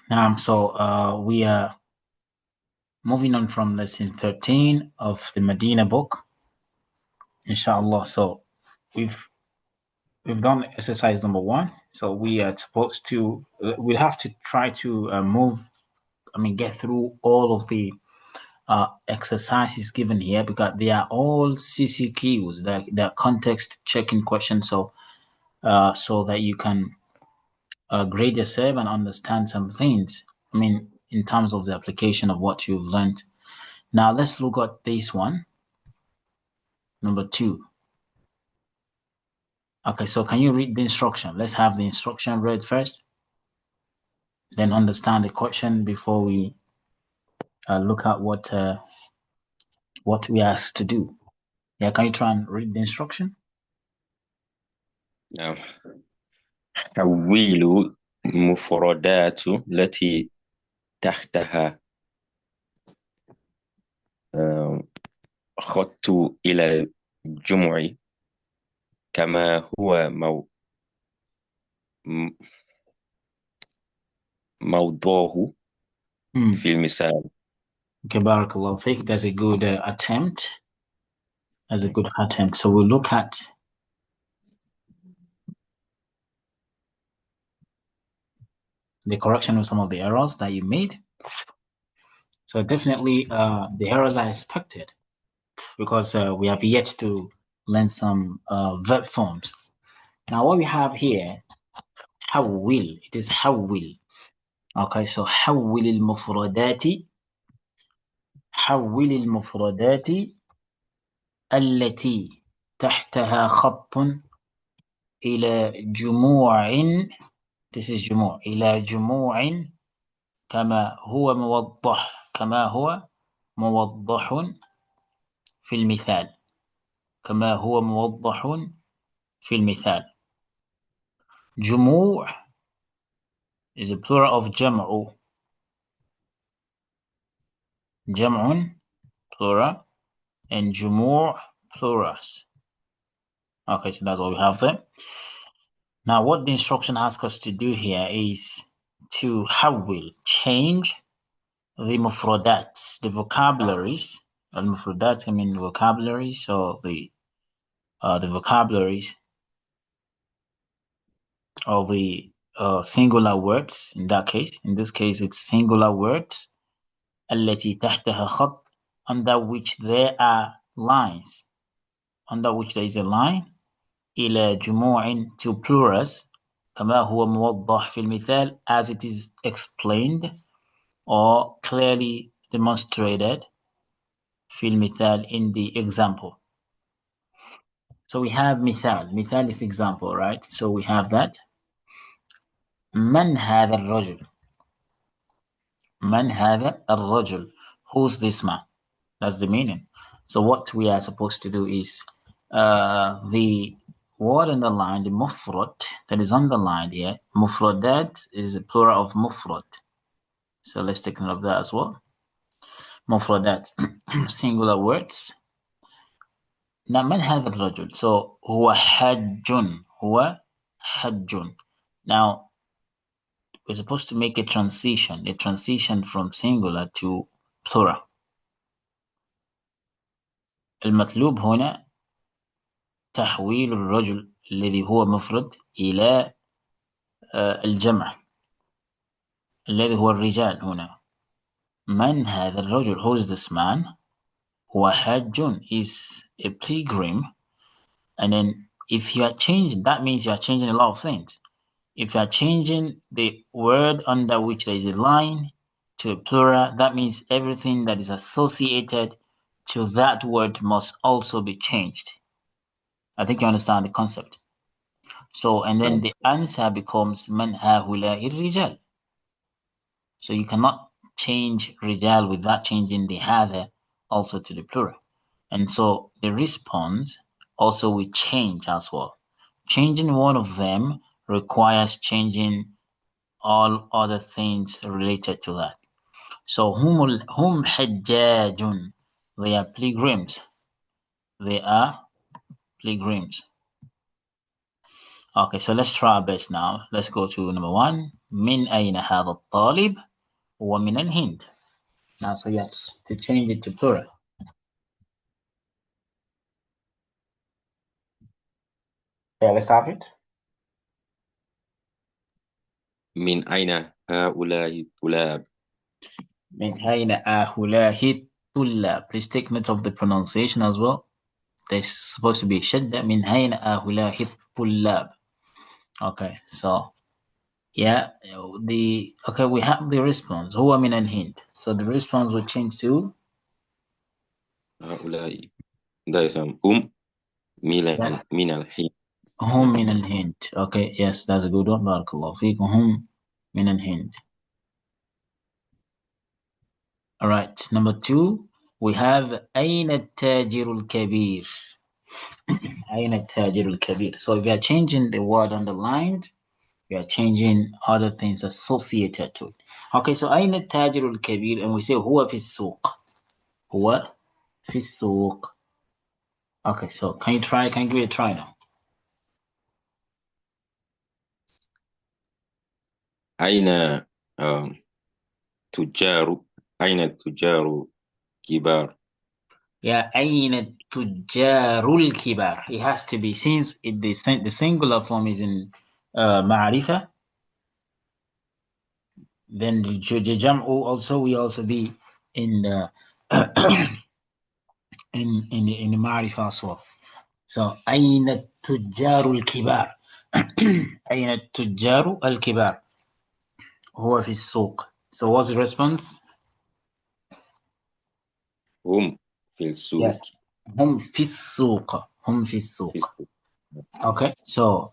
Now, so we are moving on from lesson 13 of the Medina book, inshallah. So we've done exercise number 1. So we are supposed to we'll have to try to get through all of the exercises given here because they are all CCQs, they're context checking questions. So so that you can grade yourself and understand some things. In terms of the application of what you've learned. Now let's look at this one, number 2. Okay, so can you read the instruction? Let's have the instruction read first, then understand the question before we look at what we asked to do. Yeah, can you try and read the instruction? نعم. حويل المفردات التي تحتها خط إلى الجمع كما هو موضوعه في المثال. Okay, barakallah fiqh. That's a good attempt. That's a good attempt. So we'll look at the correction of some of the errors that you made. So definitely the errors are expected because we have yet to learn some verb forms. Now what we have here, حول. It is حول. Okay, so حول المفردات التي تحتها خط إلى جموع. This is جموع. إلى جموع كما هو موضح في المثال. كما هو موضح في المثال. جموع is a plural of جمع. جمع plural and جموع plurals. Okay, so that's what we have there. Now what the instruction asks us to do here is to حول, change the mufradat, the vocabularies. Al-mufradat, vocabularies, so the vocabularies of the singular words. In this case, it's singular words. التي تحتها خط, under which there are lines, under which there is a line. إلى جموع, to plurals. كما هو موضح في المثال, as it is explained or clearly demonstrated في المثال, in the example. So we have مثال. مثال is example, right? So we have that. من هذا الرجل? من هذا الرجل? Who's this man? That's the meaning. So what we are supposed to do is the word underlined, the mufrad that is underlined here. Mufradat is a plural of mufrad. So let's take note of that as well. Mufradat, singular words. Now من هذا الرجل? So هو حج. هو حج. Now we're supposed to make a transition from singular to plural. المطلوب هنا تحويل الرجل الذي هو مفرد إلى الجمع الذي هو الرجال هنا. من هذا الرجل? Who is this man? هو حج, is a pilgrim. And then if you are changing, that means you are changing a lot of things. If you are changing the word under which there is a line to a plural, that means everything that is associated to that word must also be changed. I think you understand the concept. So, and then the answer becomes من هؤلاء الرجال. So you cannot change rijal without changing the هذا also to the plural. And so the response also will change as well. Changing one of them requires changing all other things related to that. So hum hajjajun, they are pilgrims. They are pilgrims. Okay, so let's try our best now. Let's go to number 1. من أين هذا الطالب هو من الهند. Now so yes, to change it to plural. Yeah, let's have it. من أين هؤلاء الطلاب؟ من أين هؤلاء الطلاب. Please take note of the pronunciation as well. There's supposed to be شدة. من أين هؤلاء الطلاب. Okay, so yeah, we have the response. هو من الهند. So the response will change to هؤلاء ده يسمى هم yes. من الحين. هم من الهند. Okay, yes, that's a good one. بارك الله فيك. هم من الهند. All right, number 2, we have أين التاجر الكبير. أين التاجر الكبير. So if you are changing the word underlined, we are changing other things associated to it. Okay, so أين التاجر الكبير, and we say هو في السوق. هو في السوق. Okay, so can you give it a try now? أين تجار أين التجار كبار؟ Yeah, أين التجار الكبار. It has to be, since the singular form is in معرفة, then the jam'u also will also be in the in the معرفة as well. So أين التجار الكبار. أين التجار الكبار. هو في السوق. So what's the response? هم في السوق. Yes. هم في السوق. هم في السوق. Okay, so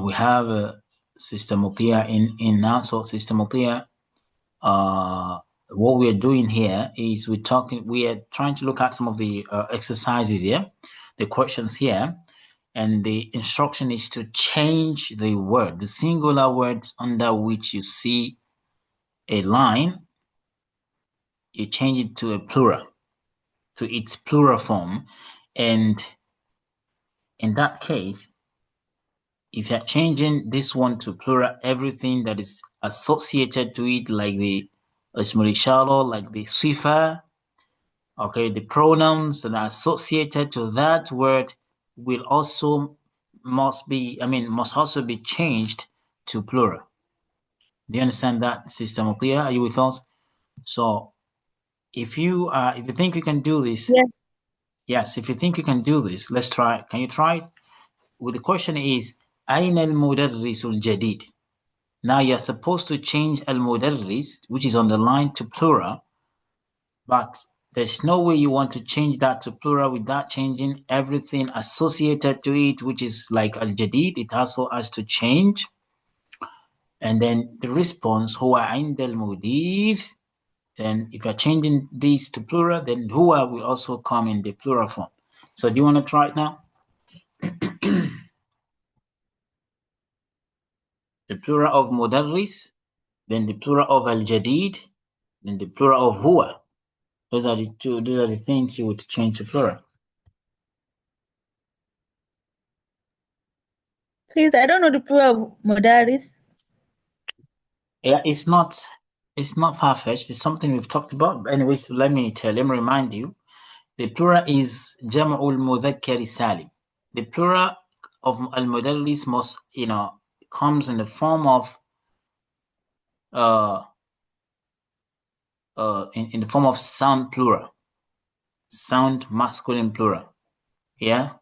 we have Sister Mutia in now. So Sister Mutia, what we are doing here is we are trying to look at some of the exercises here, the questions here, and the instruction is to change the word, the singular words under which you see a line, you change it to a plural, to its plural form, and in that case, if you're changing this one to plural, everything that is associated to it, like the ismul ishara, like the sifa, okay, the pronouns that are associated to that word will also must also be changed to plural. Do you understand that, Sister Muqiyah? Are you with us? So if you think you can do this, yes, if you think you can do this, let's try. Can you try it? Well, the question is, أين المدرس الجديد? Now you're supposed to change al-mudarris, which is on the line, to plural, but there's no way you want to change that to plural without changing everything associated to it, which is like al-jadid. It also has to change. And then the response, huwa عند المدير. And if you're changing these to plural, then huwa will also come in the plural form. So do you want to try it now? The plural of mudarris, then the plural of al-jadid, then the plural of huwa. Those are the things you would change to plural. Please, I don't know the plural of mudaris. Yeah, it's not far-fetched. It's something we've talked about. But anyways, let me remind you. The plural is jam'ul mudhakkar salim. The plural of al-mudarris must, comes in the form of in the form of sound plural, sound masculine plural. Yeah.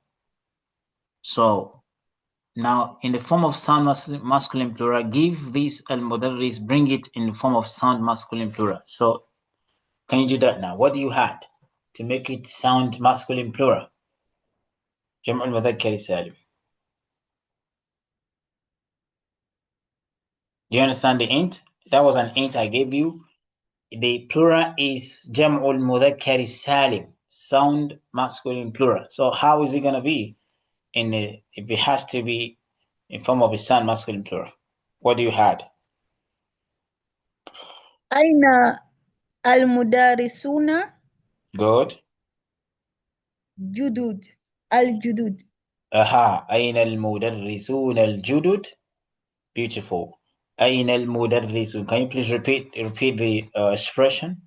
So now, in the form of sound masculine plural, give this al-mudarris, bring it in the form of sound masculine plural. So can you do that now? What do you had to make it sound masculine plural? Jam'ul mudhakkar salim. Do you understand the int? That was an int I gave you. The plural is Jam'ul mudhakkar salim, sound masculine plural. So how is it going to be if it has to be in form of a sound masculine plural? What do you had? Aina al-mudarisuna Good. al-judud. Aha, أين المدرسون الجدد? Beautiful. أين المدرسون? Can you please repeat the expression?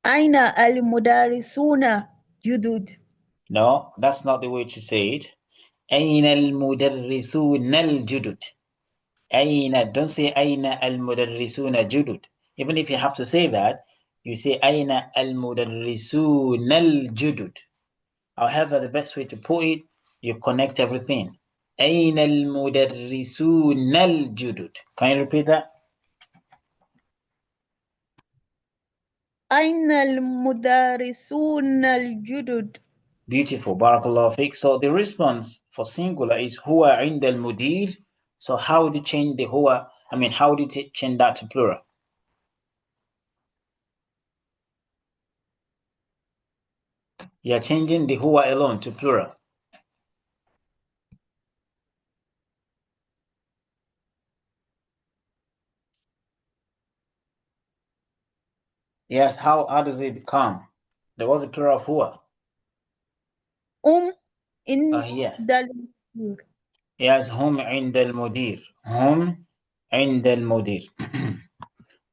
أين المدرسون جدد؟ No, that's not the way to say it. أين المدرسون الجدد? أين, don't say أين المدرسون جدد. Even if you have to say that, you say أين المدرسون الجدد. However, the best way to put it, you connect everything. أين المدرسون الجدد? Can you repeat that? أين المدرسون الجدد؟ Beautiful. Barakallahu fiqh. So the response for singular is huwa عند المدير. So how do you change the huwa? How do you change that to plural? You're changing the huwa alone to plural. Yes, how does it become? There was a plural of huwa. in Yes. المدير. Yes, هم عند المدير. هم عند المدير.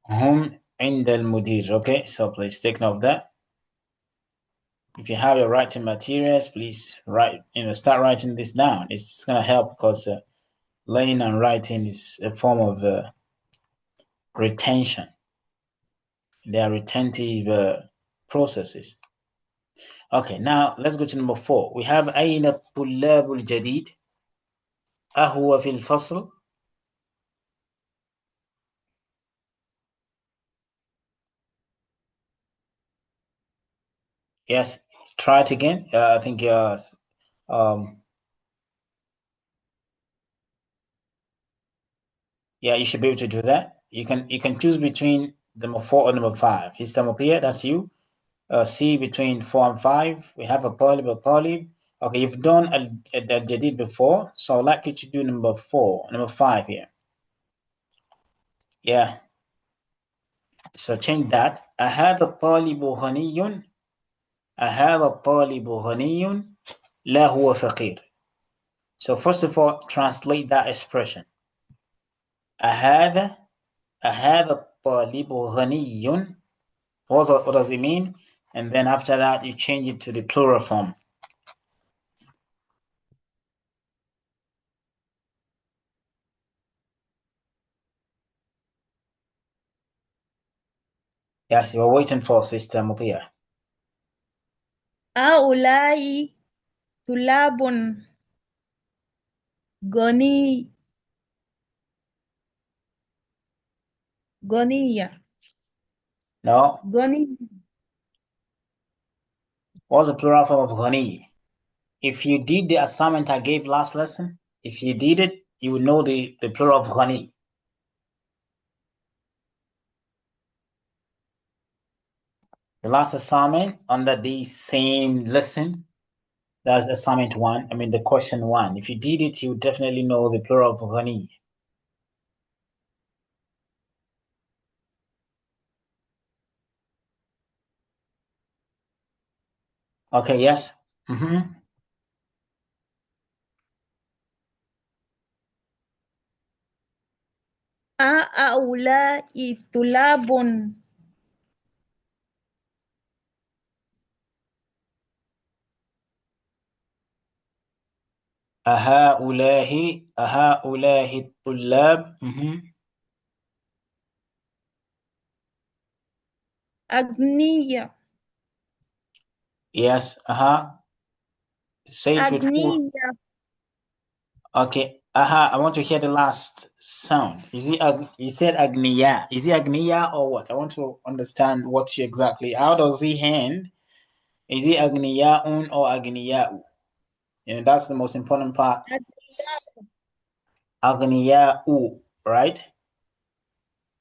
هم عند المدير. Okay, so please take note of that. If you have your writing materials, please start writing this down. It's going to help because learning and writing is a form of retention. They are retentive processes. Okay, now let's go to number 4. We have أين الطلاب الجديد؟ أهو في الفصل؟ Yes, try it again. I think yeah, you should be able to do that. You can choose between number 4 or number 5. Is that clear? That's you. C between 4 and 5. We have a talib. Okay, you've done al-jadid before, so I'd like you to do number 5 here. Yeah. So change that. أهذا الطالب غني؟ أهذا الطالب غني؟ لا هو فقير. So first of all, translate that expression. أهذا الطالب غني? What does it mean? And then after that, you change it to the plural form. Yes, you're waiting for Sister Mutia. هؤلاء طلاب غنية. No. غني. What's the plural form of ghani? If you did the assignment I gave last lesson, if you did it, you would know the plural of ghani. The last assignment under the same lesson, that's assignment 1. The question 1. If you did it, you would definitely know the plural of ghani. Okay, yes. هؤلاء طلاب أهؤلاء الطلاب أغنياء. Yes, say it with full. أغنياء. Okay, I want to hear the last sound. Is it you said agniya? Is it agniya or what? I want to understand what you exactly. How does he end? Is it agniyaun or agniyau? That's the most important part. Agniyau, right?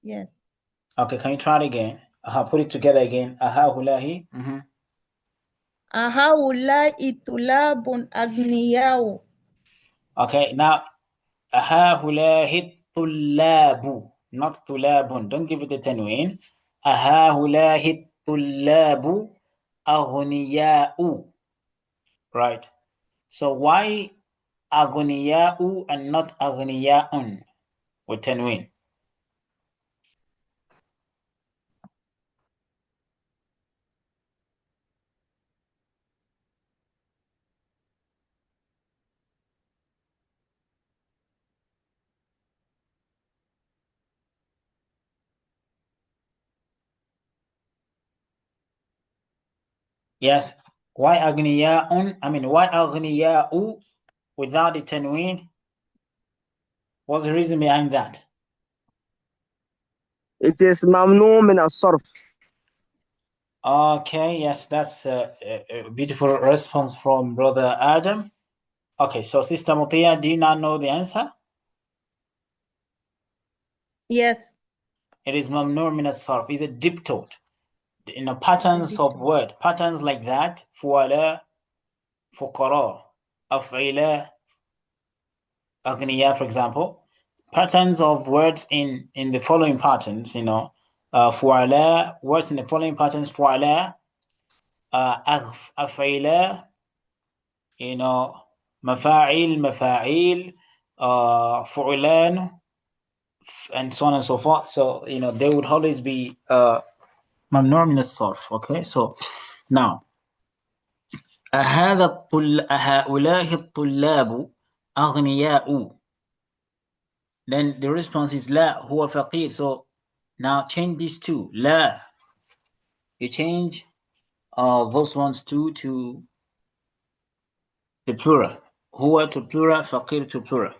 Yes. Okay, can you try it again? Put it together again. Hulahi. هؤلاء طلاب أغنياء. Okay, now hulahi tullabu, not tulabun. Don't give it a tanween. hulahi tullabu aghniya'u. Right. So why aghniya'u and not aghniya'un with tanween. Yes. Why aghniya'un? I mean, why aghniya'u without the tanween? What's the reason behind that? It is mamnu min as-sarf. Okay, yes, that's a beautiful response from Brother Adam. Okay, so Sister Mutia, do you not know the answer? Yes. It is mamnu min as-sarf. It's a diptote. In the patterns of word, patterns like that, fuala, fuqara, af'ila, aghniya, for example, patterns of words in the following patterns, fuala, words in the following patterns, fuala, af'ila, mafa'il, fu'lan, and so on and so forth. So, they would always be mamnu' min as-sarf. Okay, so now, أهؤلاء الطلاب أغنياء. Then the response is لا هو فقير. So now change these two. لا. You change those ones two to the plural. هو to plural, فقير to plural.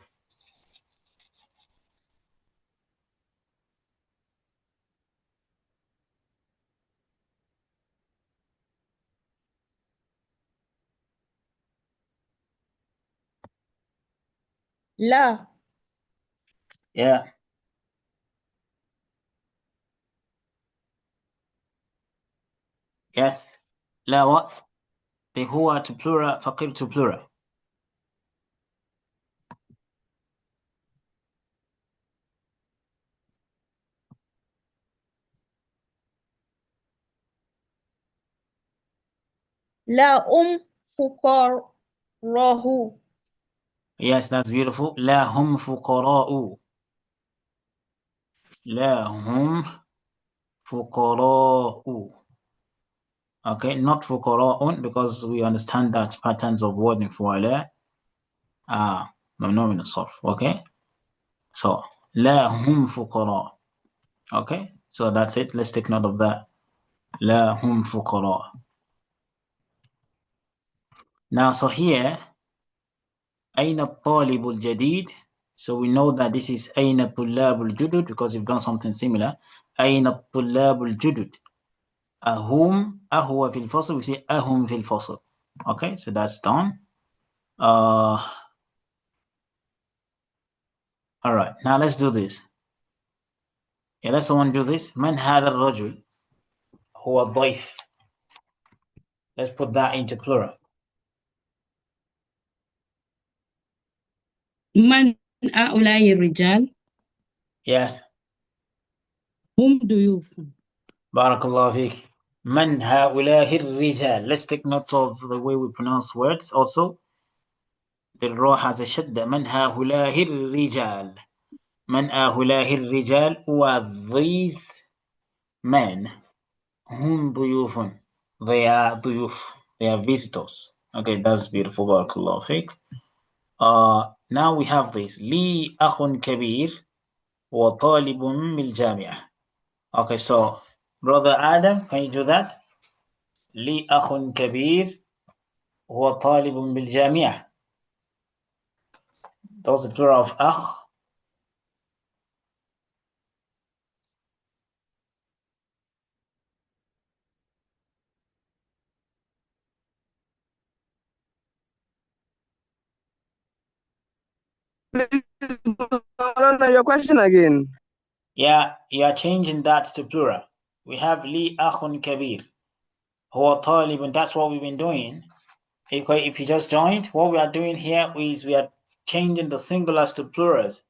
لا. Yeah. Yes. لا what? The هو to plural, فقير to plural. لا فقراء. Yes, that's beautiful. لا هم فقراء. لا هم فقراء. Okay, not fuqara'un, because we understand that patterns of word in fu'ala are mamnu min as-sarf. Okay, so la hum fuqara. Okay, so that's it. Let's take note of that. La hum fuqara. Now, so here, أين الطالب الجديد? So we know that this is أين الطلاب الجدد because we've done something similar. أين الطلاب الجدد? أهم أهو في الفصل. We say أهم في الفصل. Okay, so that's done. All right, now let's do this. Yeah, let someone do this. من هذا الرجل؟ هو الضيف. Let's put that into plural. من هؤلاء الرجال؟ Yes. هم ضيوف. بارك الله فيك. من هؤلاء الرجال. Let's take note of the way we pronounce words also. The ra has a shadda. من هؤلاء الرجال. من هؤلاء الرجال. Who these men? هم ضيوف. They are ضيوف. They are visitors. Okay, that's beautiful. بارك الله فيك. Now we have this. لي أخ كبير وطالب بالجامعة. Okay, so Brother Adam, can you do that? لي أخ كبير وطالب بالجامعة. That's the plural of أخ. Please, your question again. Yeah, you are changing that to plural. We have لي أخ كبير هو طالب. That's what we've been doing. If you just joined, what we are doing here is we are changing the singulars to plurals.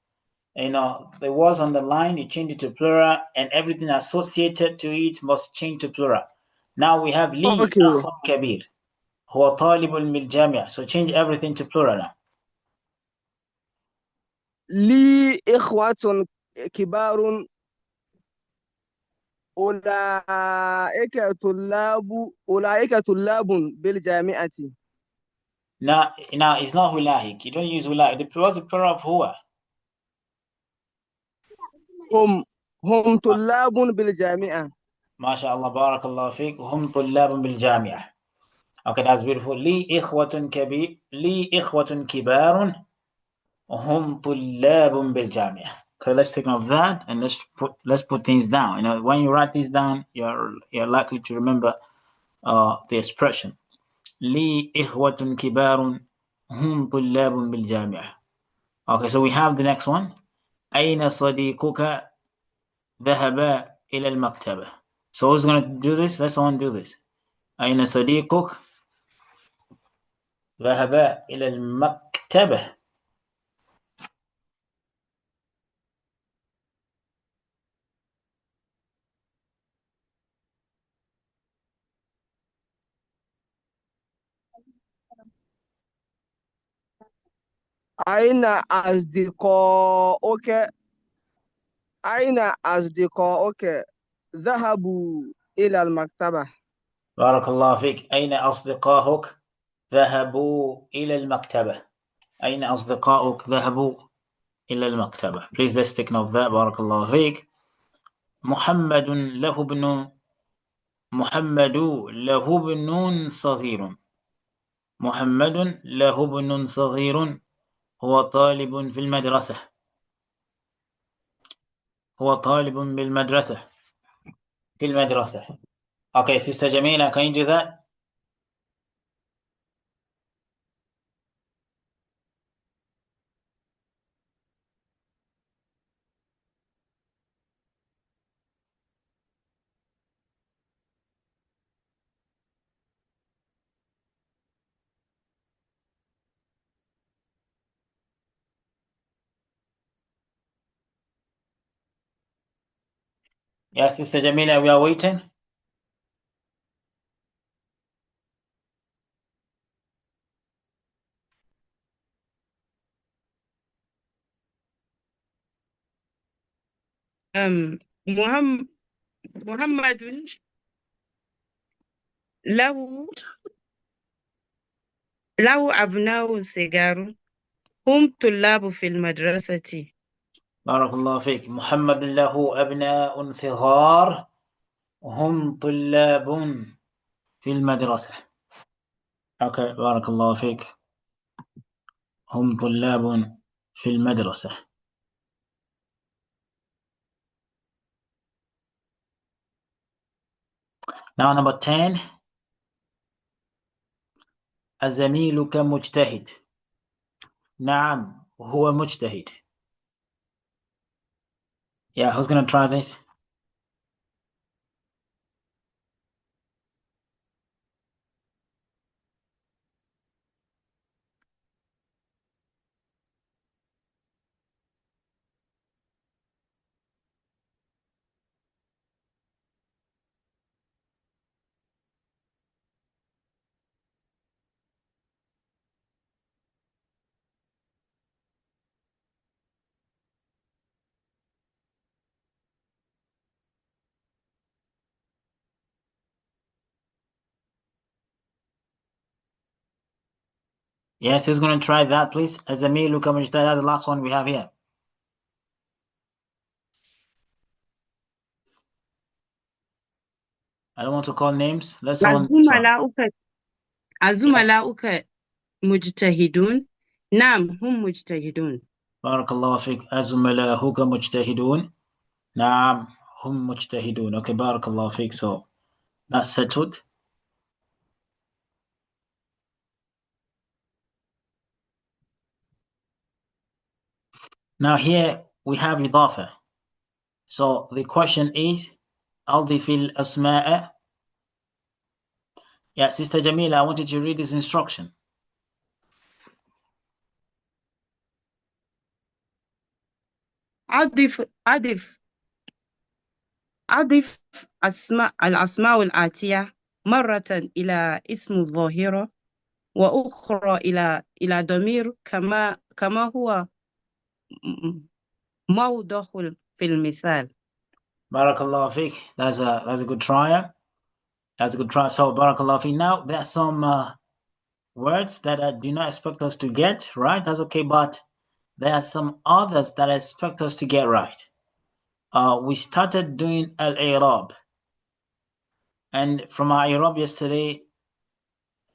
The words on the line, you change it to plural, and everything associated to it must change to plural. Now we have لي Okay. أخ كبير هو طالب بالجامعة. So change everything to plural now. لي إخوة كبار أولئك طلاب بالجامعة. Now, it's not hulahik. You don't use hulahik. What's the plural of huwa? هم طلاب بالجامعة. MashaAllah, barakallah fiqh. Hum tullabun bil jami'ah. Okay, that's beautiful. Li ikhwatun kibarun. Hum tullabun bil jami'ah. Okay, let's take note of that and let's put things down. You know, when you write this down, you're likely to remember the expression. Li ikhwatun kibarun. Hum tullabun bil jami'ah. Okay, so we have the next one. أين صديقك ذهب إلى المكتبة. So who's going to do this? Let someone do this. أين صديقك ذهب إلى المكتبة. أين أصدقائك ذهبوا إلى المكتبة. بارك الله فيك. أين أصدقائك ذهبوا إلى المكتبة. أين أصدقائك ذهبوا إلى المكتبة. Please let's take note of that. بارك الله فيك. محمد له ابن صغير. محمد له ابن صغير. هو طالب في المدرسة. هو طالب بالمدرسة. في المدرسة. Okay, Sister Jamila, can you do that? Yes, Sister Jamila, we are waiting. محمد له أبناء صغار هم طلاب في المدرسة. بارك الله فيك. محمد له أبناء صغار هم طلاب في المدرسة. Okay, بارك الله فيك. هم طلاب في المدرسة. Now number 10. أزميلك مجتهد. نعم هو مجتهد. Yeah, who's gonna try this? Yes, who's gonna try that, please? أزميلك مجتهد. That's the last one we have here. I don't want to call names. Let someone try. الزملاؤك مجتهدون. نعم هم مجتهدون. بارك الله فيك. أزملاؤك مجتهدون. نعم هم مجتهدون. Okay, بارك الله فيك. So that's settled. Now here we have إضافة. So the question is أضف الأسماء. Yeah, Sister Jamila, I wanted you to read this instruction. أضف الأسماء الآتية مرة إلى اسم الظاهرة وأخرى إلى ضمير كما هو موضح في المثال. Barakallah fiqh. That's a good try. That's a good try. So Barakallah fiqh. Now there are some words that I do not expect us to get right. That's okay, but there are some others that I expect us to get right. We started doing al-i'rab, and from our i'rab yesterday,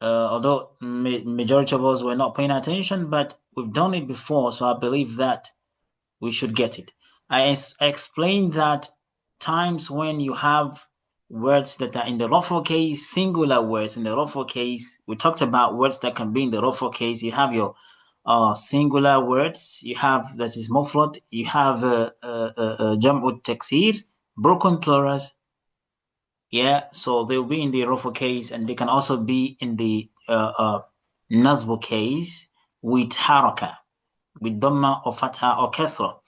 although majority of us were not paying attention, but we've done it before, so I believe that we should get it. I explained that times when you have words that are in the rougher case, singular words in the rougher case, we talked about words that can be in the rougher case. You have your singular words, you have that is mufrad, you have jam'u taksir, broken plurals. Yeah, so they'll be in the rougher case, and they can also be in the nasbu case with haraka, with dhamma or fatha or kasra.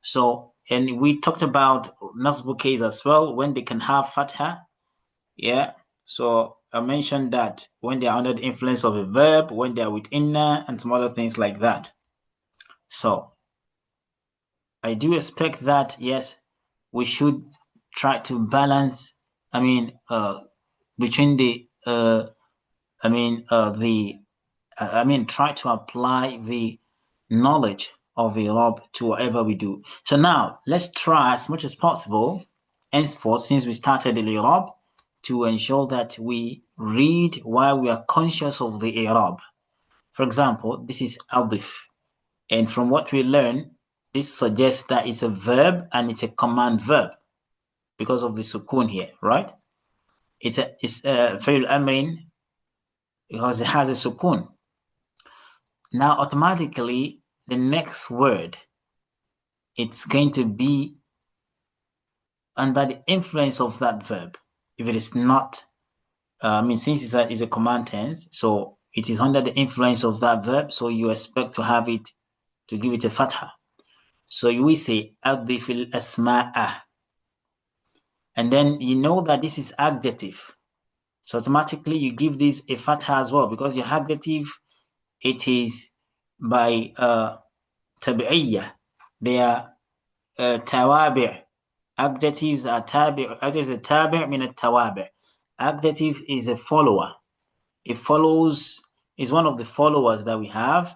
So, and we talked about nasbu case as well, when they can have fatha. Yeah. So I mentioned that when they are under the influence of a verb, when they are with inna, and some other things like that. So I do expect that, yes, we should try to balance, between try to apply the knowledge of Iraq to whatever we do. So now let's try as much as possible, henceforth, since we started the Iraq, to ensure that we read while we are conscious of the Iraq. For example, this is Aldif. And from what we learn, this suggests that it's a verb and it's a command verb because of the sukun here, right? It's a fi'l amrin because it has a sukun. Now, automatically, the next word, it's going to be under the influence of that verb. If it is not, since it's a command tense, so it is under the influence of that verb, so you expect to have it, to give it a fatha. So you will say, أضف الأسماء. And then you know that this is adjective. So automatically you give this a fatha as well, because your adjective, it is by tabi'iyah. They are tawabi'. Adjectives are tabi'. Adjectives are tabi' min at-tawabi'. Adjective is a follower. It follows, is one of the followers that we have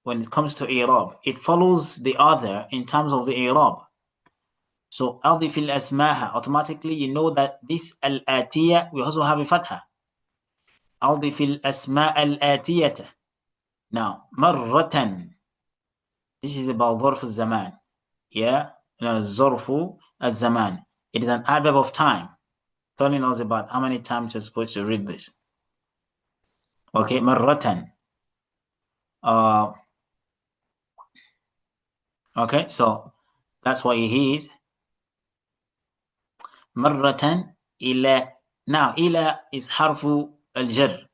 when it comes to i'rab. It follows the other in terms of the i'rab. So أضف الأسماء, automatically you know that this al-atiyah, we also have a fatha. أضف الأسماء الآتية. Now, مرة, this is about ظرف الزمان. Yeah, ظرف الزمان. It is an adverb of time, telling us about how many times you're supposed to read this. Okay, مرة. Okay, so that's what he is. مرة إلى. Now, إلى is حرف الجر.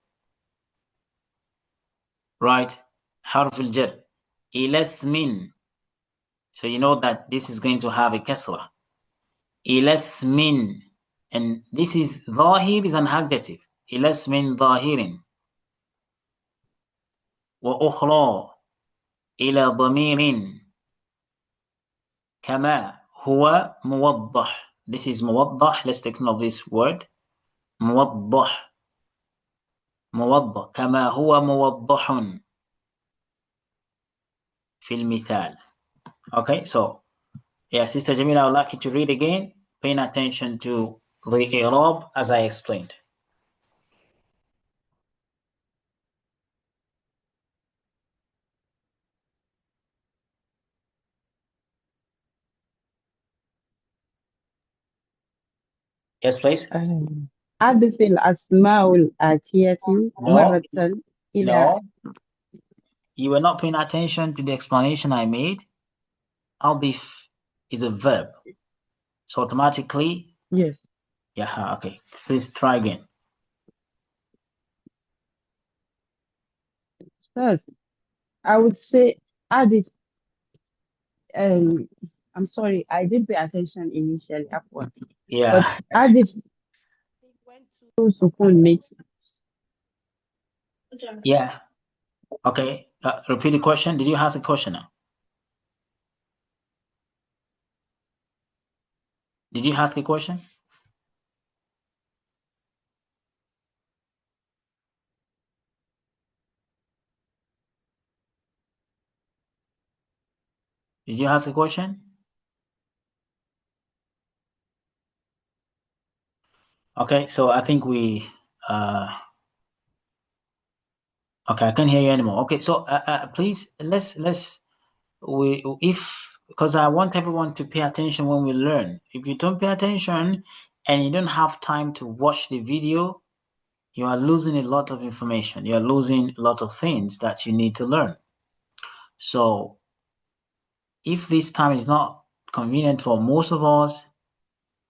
Right? حرف الجر. إلى اسم. So you know that this is going to have a kasra. إلى اسم. And this is ظاهر is an adjective. إلى اسم ظاهر. وأخرى إلى ضمير كما هو موضح. This is موضح. Let's take note of this word. موضح. موضح. كما هو موضح في المثال. Okay, so yeah, Sister Jamila, I would like you to read again, paying attention to the i'rab as I explained. Yes, please. أضف الأسماء الآتية مرة إلى. No, you were not paying attention to the explanation I made. Aldif is a verb, so automatically. Yes. Yeah, okay. Please try again. First, I would say أضف. I'm sorry, I didn't pay attention initially upward. Yeah. But أضف when two sukun makes. Yeah. Okay. Repeat the question. Did you ask a question now? Did you ask a question? Did you ask a question? Okay, so I think we okay, I can't hear you anymore. Okay, so please because I want everyone to pay attention when we learn. If you don't pay attention and you don't have time to watch the video, you are losing a lot of information. You are losing a lot of things that you need to learn. So if this time is not convenient for most of us,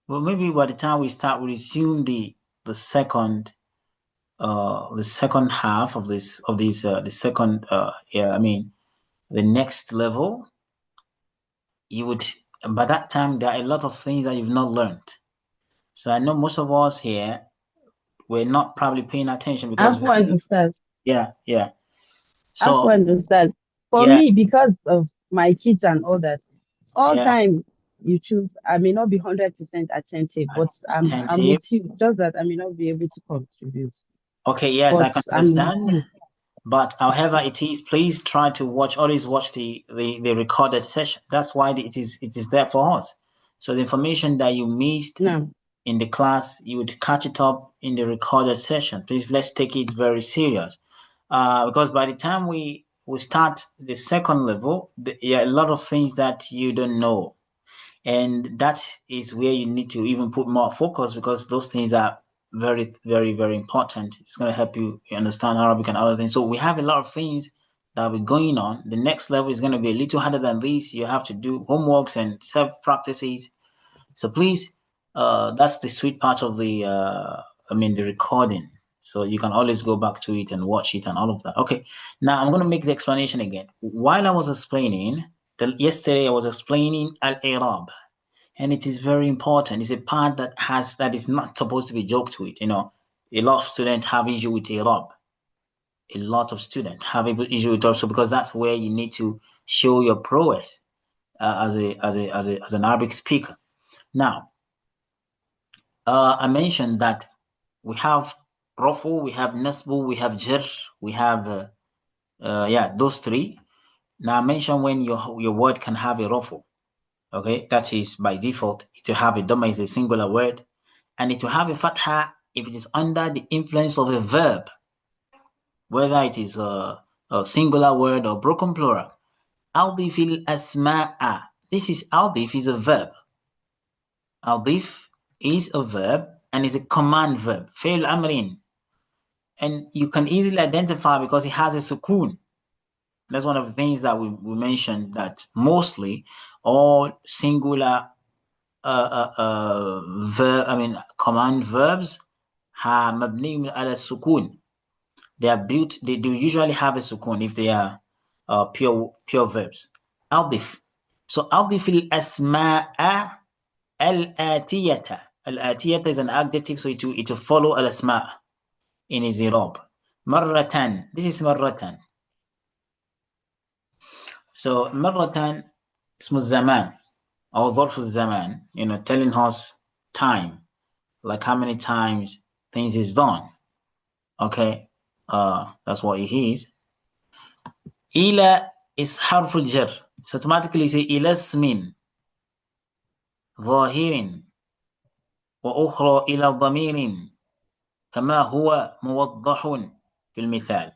well, maybe by the time we start, we resume the second half of the next level. You would, by that time, there are a lot of things that you've not learned. So I know most of us here, we're not probably paying attention because yeah. So understand. For yeah, me, because of my kids and all that, all yeah, time you choose, I may not be 100% attentive, but I'm attentive. with you. Just that I may not be able to contribute, Okay, yes, I but can I'm with understand. you. But however it is, please try to always watch the recorded session. That's why it is there for us. So the information that you missed No, in the class, you would catch it up in the recorded session. Please, let's take it very serious. Because by the time we start the second level, there are a lot of things that you don't know. And that is where you need to even put more focus because those things are very, very, very important. It's going to help you understand Arabic and other things. So we have a lot of things that will be going on. The next level is going to be a little harder than this. You have to do homeworks and self practices. So please, that's the sweet part of the recording. So you can always go back to it and watch it and all of that. Okay, now I'm going to make the explanation again. While I was explaining, yesterday I was explaining Al-Irab, and it is very important. It's a part that is not supposed to be joked with. You know, a lot of students have issue with Irab. A lot of students have issue with also because that's where you need to show your prowess as an Arabic speaker. Now, I mentioned that we have Rafu, we have Nasbu, we have Jir, we have those three. Now I mentioned when your word can have a Rafu. Okay, that is by default. It will have a Dhamma is a singular word, and it will have a Fatha if it is under the influence of a verb, whether it is a singular word or broken plural. Aldifil asma'a. This is aldif is a verb. Aldif is a verb and is a command verb. Fail amrin. And you can easily identify because it has a sukoon. That's one of the things that we mentioned, that mostly all singular command verbs have mabni ala sukun. They are built. They do usually have a sukun if they are pure verbs. Aldif. So aldif al asma'a al atiyata. Al atiyata is an adjective, so it will follow al asma' in his irab. Marratan. This is marratan. So marratan اسم الزمان or ظرف الزمان, telling us time, like how many times things is done. Okay, that's what it is. إلى is حرف الجر, so automatically say إلى اسم ظاهر وأخرى إلى ضمير كما هو موضح في المثال.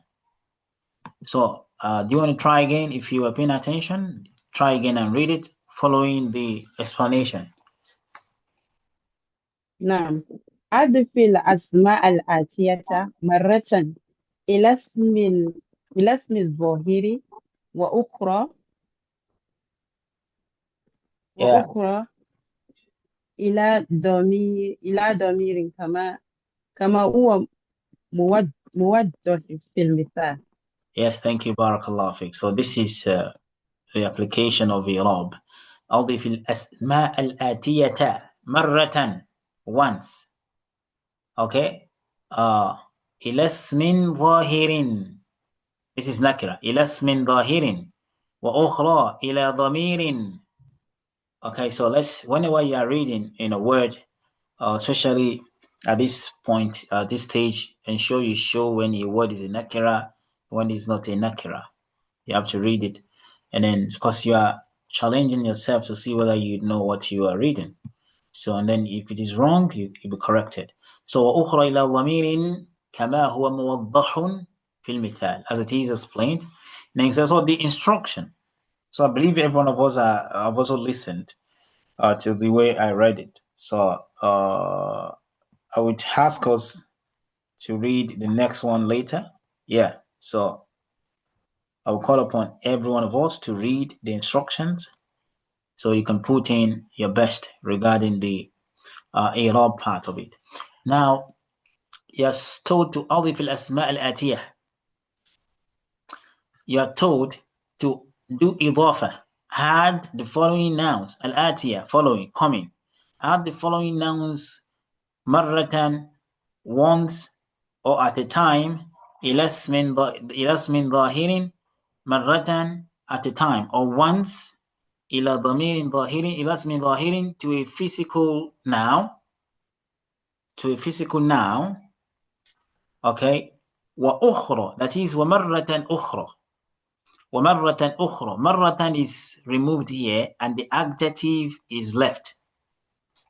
So do you want to try again? If you are paying attention, try again and read it following the explanation. نعم. أضف الأسماء الآتية مرة إلى اسم الظاهر وأخرى إلى ضمير كما هو موضح في المثال. Yes, thank you, Barakallah Fik. So this is the application of إعراب. أضف الأسماء الآتية مرة, once. Okay. إلى اسم ظاهر. This is nakira. إلى اسم ظاهر وأخرى إلى ضمير Okay, so whenever you are reading in a word, especially at this point, this stage, ensure you show when a word is a nakira, when it's not a nakira. You have to read it. And then, because you are challenging yourself to see whether you know what you are reading. So, and then if it is wrong, you be corrected. So, وأخرى إلى ضمير كما هو موضح في المثال, as it is explained. And it says, oh, the instruction. So I believe every one of us have also listened to the way I read it. So I would ask us to read the next one later. Yeah. So I will call upon every one of us to read the instructions so you can put in your best regarding the إعراب part of it. Now, you're told to أضف الأسماء الآتية. You're told to do إضافة. Add the following nouns الآتية, following, coming. Add the following nouns مرة, once, or at a time, إلى اسم ظاهر مرة, at a time, or once, إلى ضمير ظاهر إلى اسم ظاهر, to a physical noun, okay. وأخرى, that is ومرة أخرى. ومرة أخرى, مرة is removed here and the adjective is left.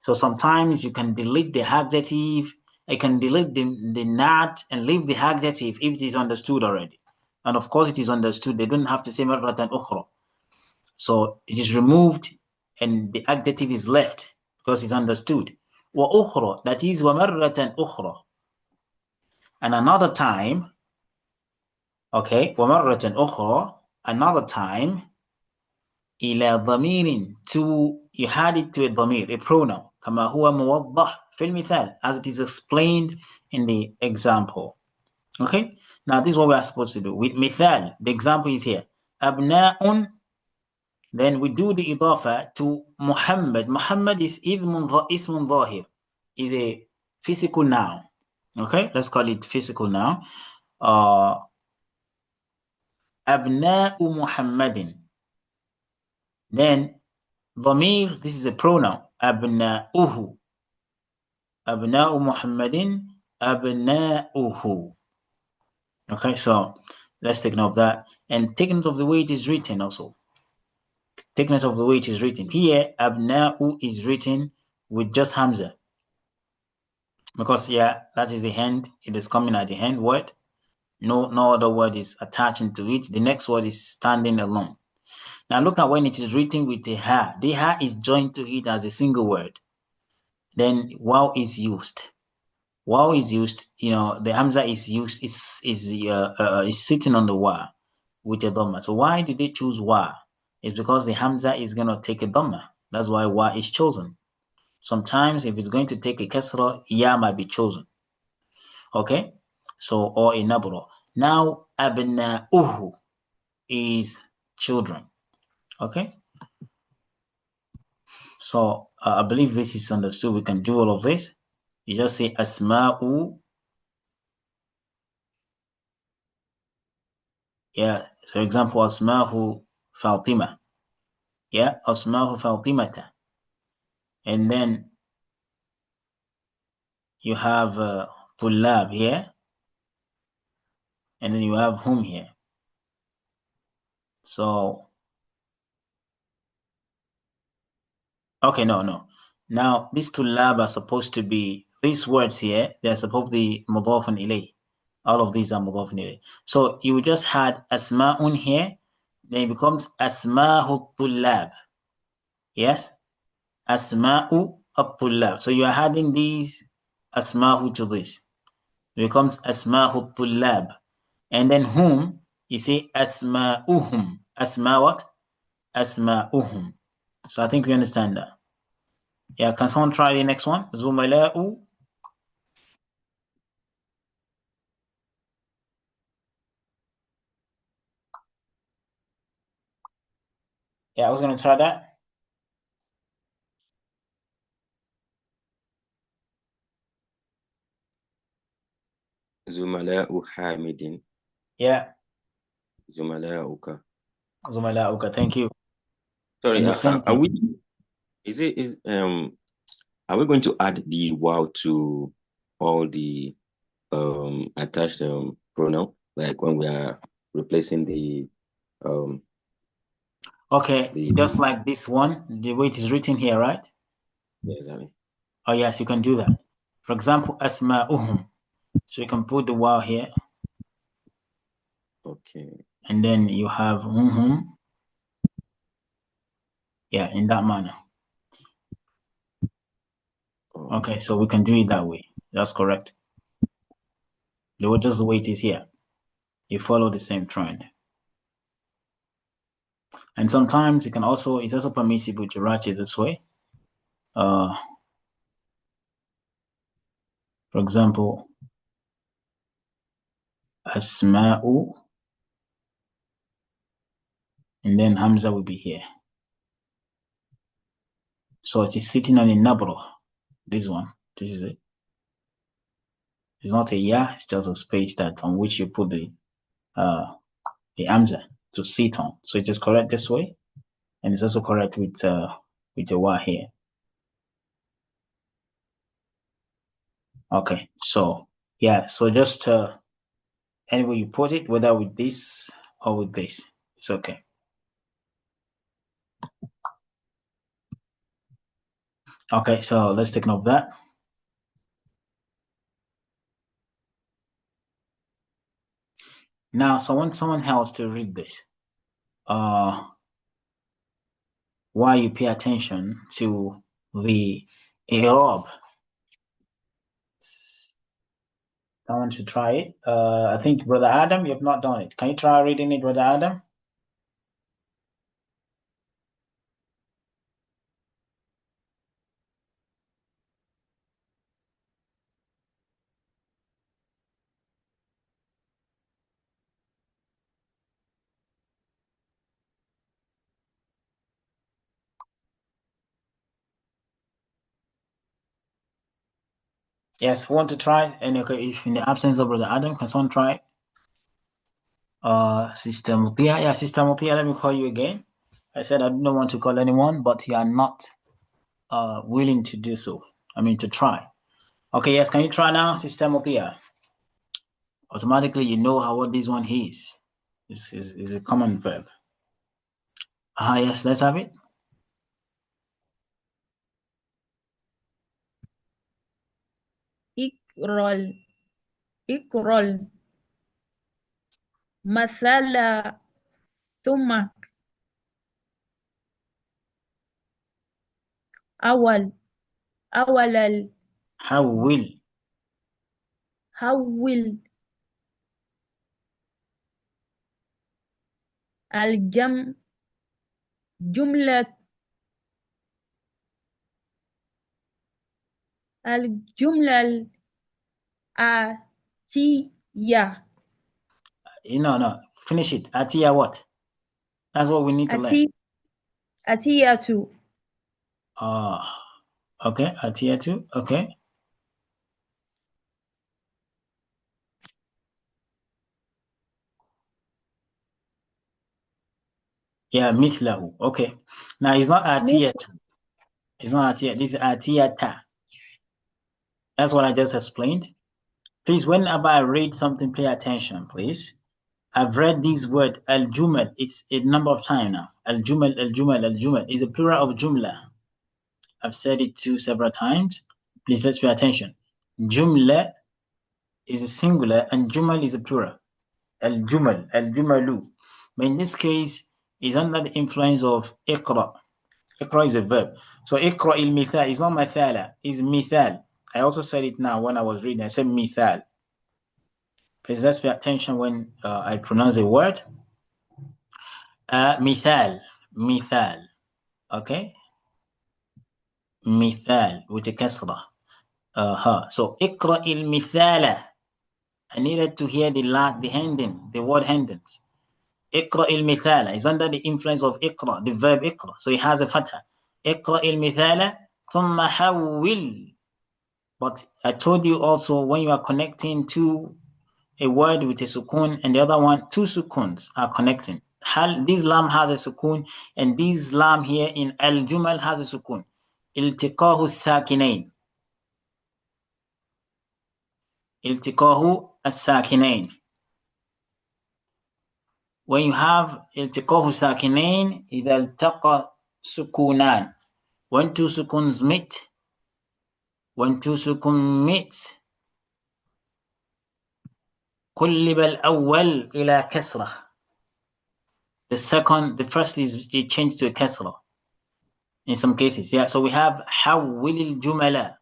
So sometimes you can delete the adjective, I can delete the not and leave the adjective if it is understood already. And of course it is understood, they don't have to say مرة أخرى. So it is removed and the adjective is left because it's understood. وأخرى, that is ومرة أخرى. And another time, okay, ومرة أخرى, another time, إلى ضمير, to, you add it to a ضمير, a pronoun, كما هو موضح في المثال, as it is explained in the example. Okay, now this is what we are supposed to do. With مثال, the example is here. أبناء, then we do the إضافة to Muhammad. Muhammad is اسم ظاهر, is a physical noun. Okay, let's call it physical noun. أبناء محمد. Then ضمير, this is a pronoun. أبناؤه. أبناء محمد أبناؤه. Okay, so let's take note of that. And take note of the way it is written also. Take note of the way it is written. Here, أبناؤ is written with just Hamza. Because, yeah, that is the end. It is coming at the end word. No other word is attaching to it. The next word is standing alone. Now look at when it is written with the ha. The ha is joined to it as a single word. Then waw is used. Waw is used. You know, the hamza is used. Is sitting on the wa with a dhamma. So why did they choose wa? It's because the hamza is gonna take a dhamma. That's why wa is chosen. Sometimes if it's going to take a kasra, ya might be chosen. Okay, so or a nabra. Now abna'uhu is children. Okay. So I believe this is understood. We can do all of this. You just say asma'u. Yeah. So example, asma'u Fatima. Yeah. Asma'u Fatimata. And then you have Tullab here. And then you have whom here. So, okay, no. Now, these Tullab are supposed to be, these words here, they're supposed to be mudafun ilay. All of these are mudafun ilay. So you just had asma'un here. Then it becomes asma'u tullab. Yes? Asma'u at-tullab. So you are adding these asma'u to this. It becomes asma'u tullab. And then whom, you say asma'uhum. Asma what? Asma'uhum. So I think we understand that. Yeah, can someone try the next one? Zumala'u. Yeah, I was going to try that. زملاء حامد. Yeah. زملاؤك. Zumala'uka. Thank you. Sorry, And the same are thing. Are we going to add the wow to all the attached pronoun, like when we are replacing the Okay, just like this one, the way it is written here, right? yes, I mean, Oh yes, you can do that. For example, asma'uhum. So you can put the wow here, okay. and then you have yeah, in that manner. Okay, so we can do it that way. That's correct. Just the way it is here. You follow the same trend. And sometimes it's also permissible to write it this way. For example, asma'u, and then hamza will be here. So it is sitting on a nabro. This one, this is it. It's not a ya, it's just a space that on which you put the hamza to sit on. So it is correct this way, and it's also correct with the wa here. Okay, so yeah, so just any way you put it, whether with this or with this, it's okay. Okay, so let's take note of that. Now, so I want someone else to read this. While you pay attention to the i'rab. Someone should try it. I think Brother Adam, you have not done it. Can you try reading it, Brother Adam? Yes, who want to try? And okay, if in the absence of Brother Adam, can someone try? Sister Mutia. Yeah, Sister Mutia, let me call you again. I said I didn't want to call anyone, but you are not willing to do so. I mean, to try. Okay, yes, can you try now, Sister Mutia? Automatically, you know what this one is. This is a common verb. Yes, let's have it. اقرأ اقرأ مثلا ثم أول حول حول جملة الجملة الآتية No, finish it. Atia what? That's what we need to learn. أتية Okay, Atia too. Okay. Yeah, mithlahu. Okay. Now it's not Atia too. It's not Atia. This is Atiyata. That's what I just explained. Please, whenever I read something, pay attention, please. I've read this word al-jumal. It's a number of times now. Al-jumal, al-jumal, al-jumal is a plural of jumla. I've said it too several times. Please let's pay attention. Jumla is a singular and jumal is a plural. Al-jumal, al-jumalu. But in this case, is under the influence of iqra. Iqra is a verb. So iqra il-mithal is not mathala, it's mithal. I also said it now when I was reading. I said mithal. Please let's pay attention when I pronounce a word. Mithal, mithal. Okay? Mithal with a kasra. So iqra il-mithala. I needed to hear the ending, the word endings. Iqra il-mithala is under the influence of iqra, the verb iqra. So it has a fatha. Iqra il-mithala thumma hawwil. But I told you also when you are connecting to a word with a sukun and the other one, two sukuns are connecting. This lam has a sukun and this lam here in al-jumal has a sukun. التقاه الساكنين. التقاه الساكنين. When you have التقاه ساكنين إذا التقى سكونان. When two سكونز meet. When two سكون meet قلب الأول إلى كسرة. The first is changed to a كسرة. In some cases, yeah. So we have حول الجملة.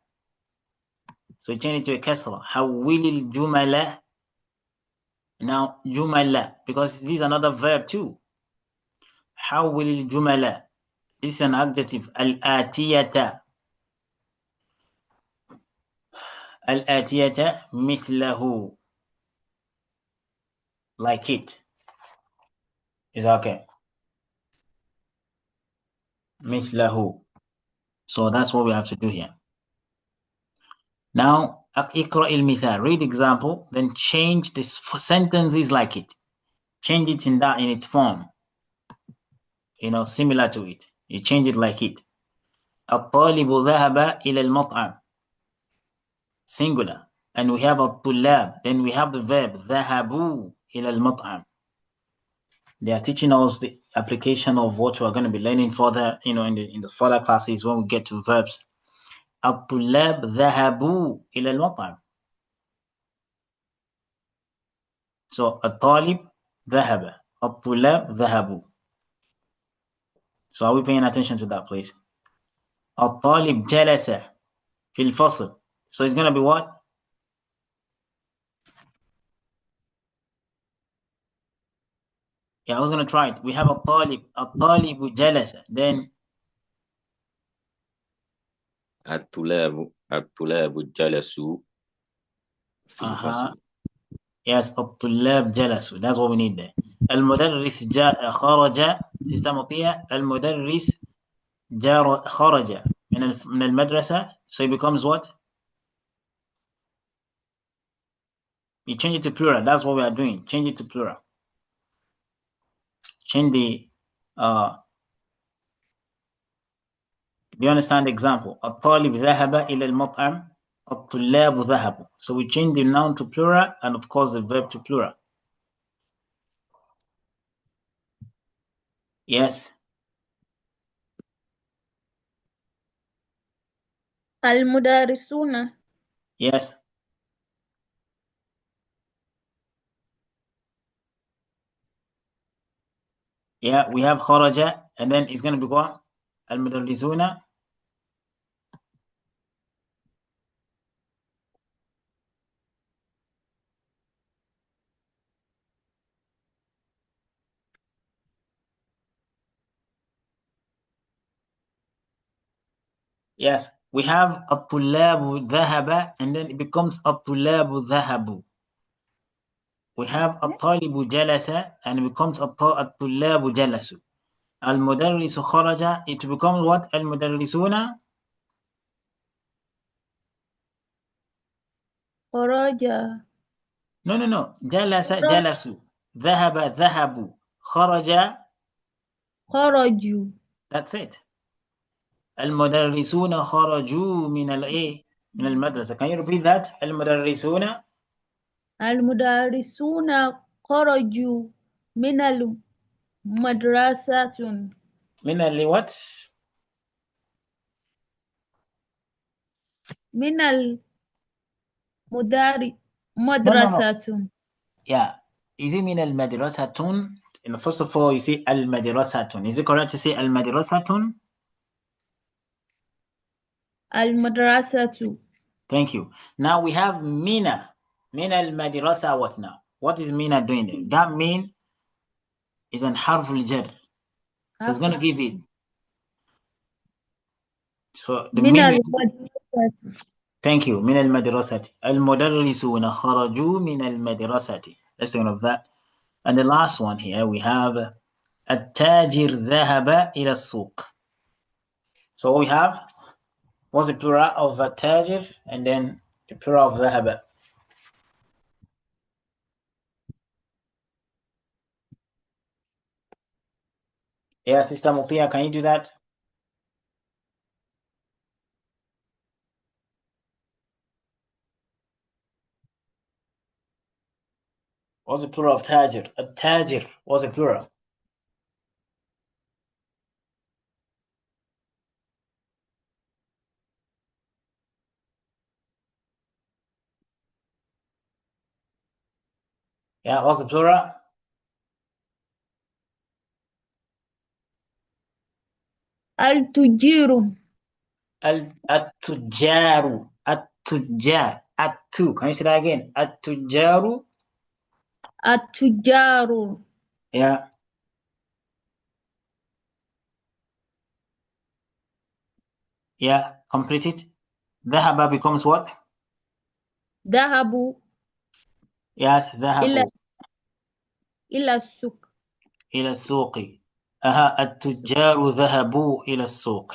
So we change it to a كسرة. حول الجملة. Now جملة, because this is another verb too. حول الجملة. This is an adjective. الآتية. الآتية مثله. Like it. Is okay. مثله. So that's what we have to do here. Now, اقرأ المثال. Read example, then change this sentences like it. Change it in its form. Similar to it. You change it like it. الطالب ذهب إلى المطعم. Singular. And we have الطلاب. Then we have the verb ذهبوا إلى المطعم. They are teaching us the application of what we are going to be learning further, in the further classes when we get to verbs. الطلاب ذهبوا إلى المطعم. So الطالب ذهب. الطلاب ذهبوا. So are we paying attention to that, please? الطالب جلس في الفصل. So it's going to be what? Yeah, I was going to try it. We have الطالب جلس. Then الطلاب جلسوا في الفصل. Yes, الطلاب جلسوا. That's what we need there. المدرس خرج. Sister Mutia, المدرس خرج من المدرسة. So it becomes what? You change it to plural. That's what we are doing. Change it to plural. Change the do you understand the example? الطالب ذهب إلى المطعم. الطلاب ذهبوا. So we change the noun to plural and of course the verb to plural. Yes. المدرسون. Yes. Yeah, we have خرج and then it's going to be what? المدرسون. Yes, we have الطلاب ذهب and then it becomes الطلاب ذهبوا. We have الطالب جلس and it becomes الطلاب جلسوا. المدرس خرج, it becomes what? المدرسون. خرج. No. جلس جلسوا. ذهب ذهبوا. خرج. خرجوا. That's it. المدرسون خرجوا من من المدرسة. Can you repeat that? المدرسون. المدرسون خرجوا من المدرسة. من what? من No. مدرسة. Yeah. Is it من المدرسة? First of all, you say المدرسة. Is it correct to say المدرسة? المدرسة. Thank you. Now we have mina. Mina al-madrasa what now? What is mina doing there? That mean is an harf al-jar. So it's going to give it. So the من meaning. المدرسة. Thank you. من المدرسة. المدرسون خرجوا من المدرسة. Let's think of that. And the last one here we have التاجر ذهب إلى السوق. So we have, what's the plural of التاجر and then the plural of ذهب? Yeah, Sister Mutia, can you do that? What's the plural of tajir? Tajir. What's the plural? Yeah, what's the plural? التجير التجار. التجار. Can you say that again? التجار. التجار Yeah. Yeah. Complete it. ذهب becomes what? ذهبوا Yes. ذهبوا إلى السوق. إلى السوق. التجار ذهبوا إلى السوق.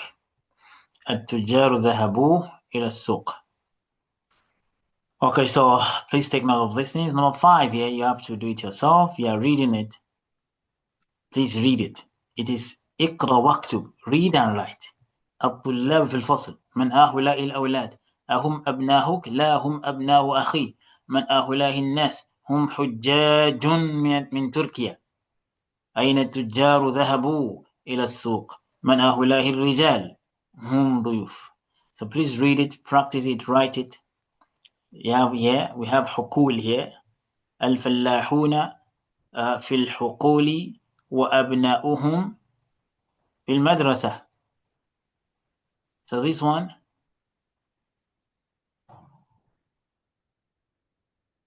التجار ذهبوا إلى السوق. Okay, so please take note of this. Number 5 here, you have to do it yourself. You are reading it. Please read it. It is اقرأ واكتب. Read and write. الطلاب في الفصل. من هؤلاء الأولاد؟ أهم أبناؤك؟ لا، هم أبناء أخي. من هؤلاء الناس؟ هم حجاج من تركيا. أين التجار ذهبوا إلى السوق؟ من هؤلاء الرجال؟ هم ضيوف. So please read it, practice it, write it. Yeah, we have حقول here. الفلاحون في الحقول وأبناؤهم في المدرسة. So this one,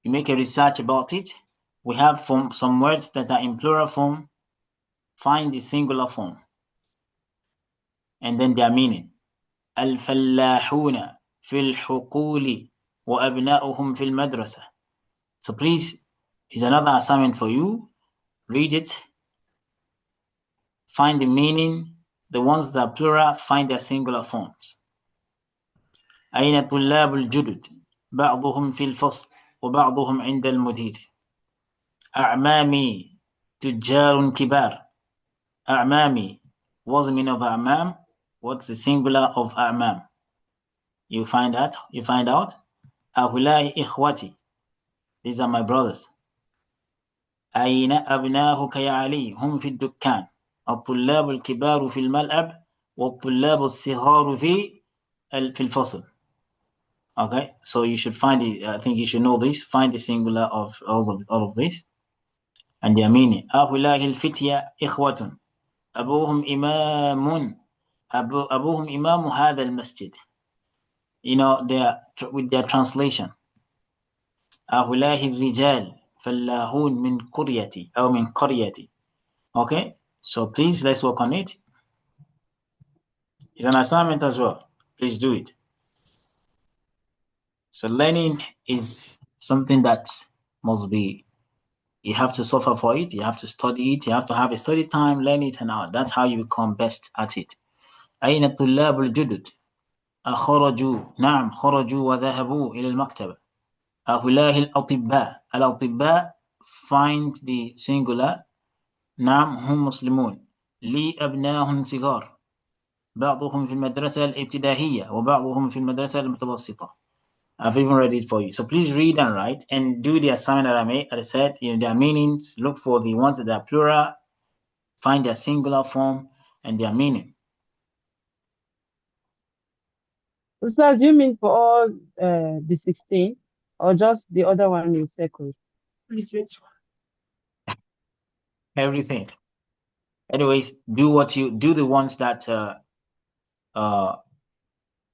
you make a research about it. We have some words that are in plural form. Find the singular form and then their meaning. الفلاحون في الحقول وأبناؤهم في المدرسة. So please, it's another assignment for you. Read it. Find the meaning. The ones that are plural, find their singular forms. أين طلاب الجدد؟ بعضهم في الفصل وبعضهم عند المدير. أعمامي تجار كبار. أعمامي. What's the meaning of أعمام? What's the singular of أعمام? You find out. هؤلاء إخوتي. These are my brothers. أين أبناؤك يا علي؟ هم في الدكان. الطلاب الكبار في الملعب والطلاب الصغار في الفصل. Okay, so you should find it. I think you should know this. Find the singular of all of this and their meaning. هؤلاء الفتية إخوة. أبوهم إمام هذا المسجد. You know, with their translation. هؤلاء الرجال فلاحون من قريتي أو من قريتي. Okay, so please let's work on it. It's an assignment as well. Please do it. So learning is something that must be, you have to suffer for it, you have to study it, you have to have a study time, learn it, and out. That's how you become best at it. أين الطلاب الجدد؟ خرجوا. نعم، خرجوا وذهبوا إلى المكتبة. هؤلاء الأطباء. Find the singular. نعم، هم مسلمون. لي أبناء صغار. بعضهم في المدرسة الابتدائية وبعضهم في المدرسة المتوسطة. I've even read it for you. So please read and write and do the assignment that I made. As I said, their meanings. Look for the ones that are plural. Find their singular form and their meaning. So do you mean for all the 16 or just the other one you circled? Everything. Anyways, do the ones that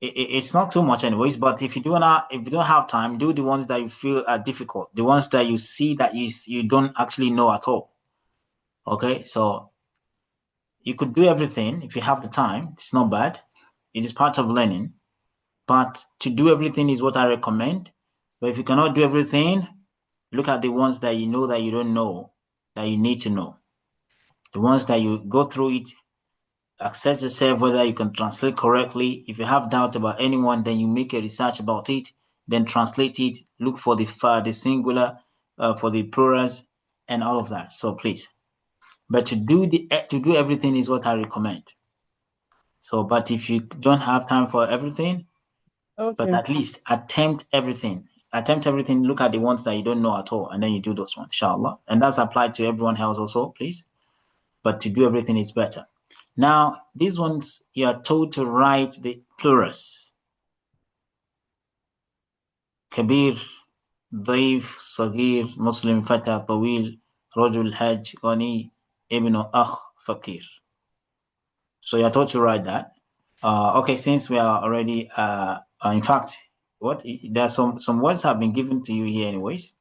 it's not too much anyways, but if you don't have time, do the ones that you feel are difficult, the ones that you see that you don't actually know at all. Okay, so you could do everything if you have the time. It's not bad. It is part of learning, but to do everything is what I recommend. But if you cannot do everything, look at the ones that you know that you don't know, that you need to know. The ones that you go through it, assess yourself whether you can translate correctly. If you have doubt about anyone, then you make a research about it, then translate it, look for the singular, for the plurals, and all of that. So please, but to do everything is what I recommend. So, but if you don't have time for everything, Okay. but at least attempt everything. attempt everything, look at the ones that you don't know at all, and then you do those ones, inshallah. And that's applied to everyone else also, please. But to do everything is better. Now, these ones, you are told to write the plurals. Kabir, ضيف, صغير, Muslim, Fata, طويل, رجل, Hajj, غني, Ibn, Akh, Fakir. So you're told to write that. Okay, since we are already, in fact, there are some words have been given to you here anyways.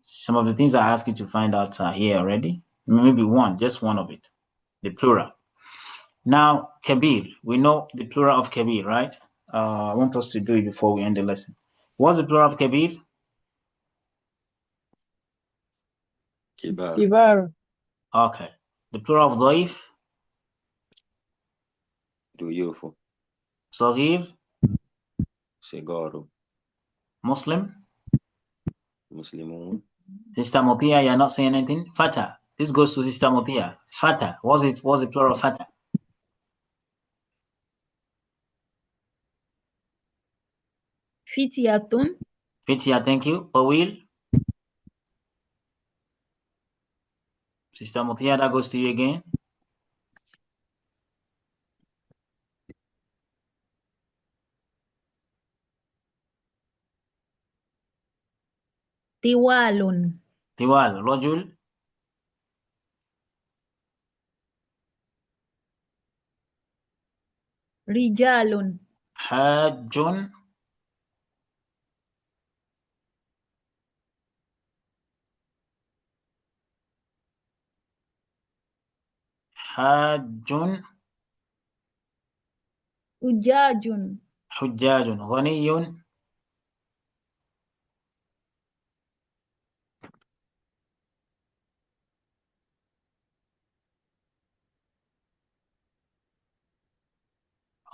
Some of the things I ask you to find out are here already. Maybe just one of it, the plural. Now, Kabir, we know the plural of Kabir, right? I want us to do it before we end the lesson. What's the plural of Kabir? Kibar. Kibar. Okay. The plural of Dhaif? Duyufu. Saghir? Sigaru. Muslim? Muslimun. Sister Motia, you're not saying anything? Fata. This goes to Sister Motia. Fata. What's the plural of Fata? Fityatun. Fitia, thank you. Tawil? Sister Motia, that goes to you again. Tiwalun. Tiwal. Rajul? Rijalun. Hajjun? Hajjun? Ujajun. Hujjajun. Ghaniyun?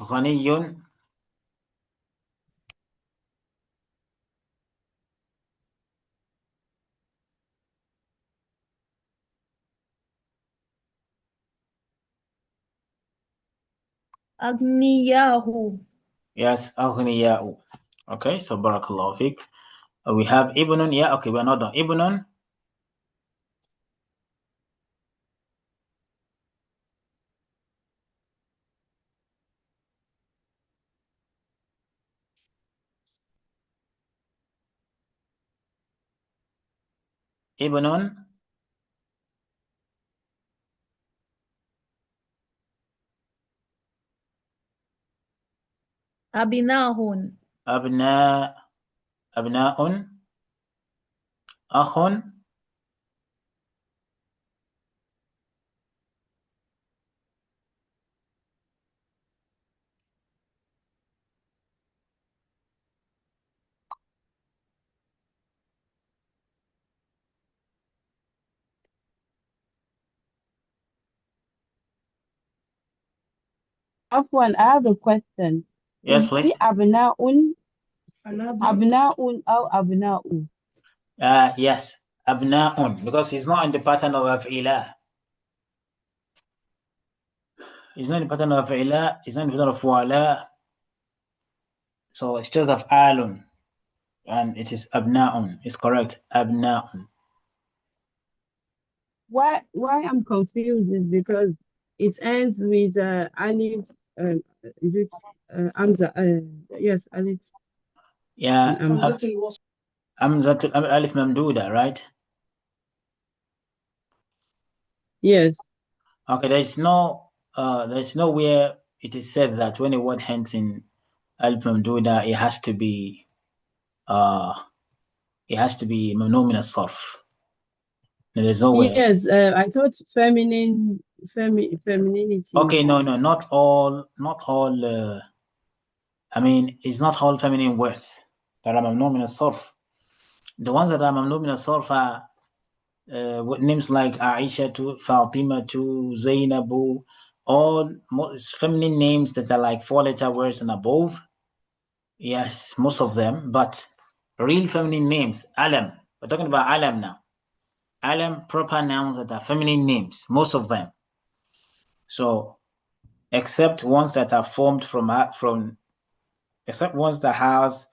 Ghaniyun? Agniyahu. Yes, Aghniya'u. Okay, so Barakallahu Fik. We have Ibnun. Yeah, okay, we're not done. Ibnun? Ibnun? Abinahun. أبناء أبناء أخ Afwan, I have a question. Yes, Is please. it Abnaun or Abna'u? Yes, أبناء, because it's not in the pattern of أفعلة. It's not in the pattern of أفعلة. It's not in the pattern of فعلاء. So it's just of أفعال, and it is أبناء. It's correct. أبناء. Why I'm confused is because it ends with alif. Is it Amza? Yes, alif. Yeah. Amza. Hamzatul Alif Mamduda, right? Yes. Okay, there's nowhere it is said that when a word ends in Alif Mamduda, it has to be mamnu min as-sarf. There's nowhere. Yes, I thought femininity. Okay, no, not all. I mean, it's not all feminine words that are mamnu min as-sarf. The ones that are mamnu min as-sarf are with names like Aisha to Fatima to Zainabu, all feminine names that are like 4-letter words and above. Yes, most of them, but real feminine names, Alam. We're talking about Alam now. Alam, proper nouns that are feminine names, most of them. So, except ones that are formed except ones that has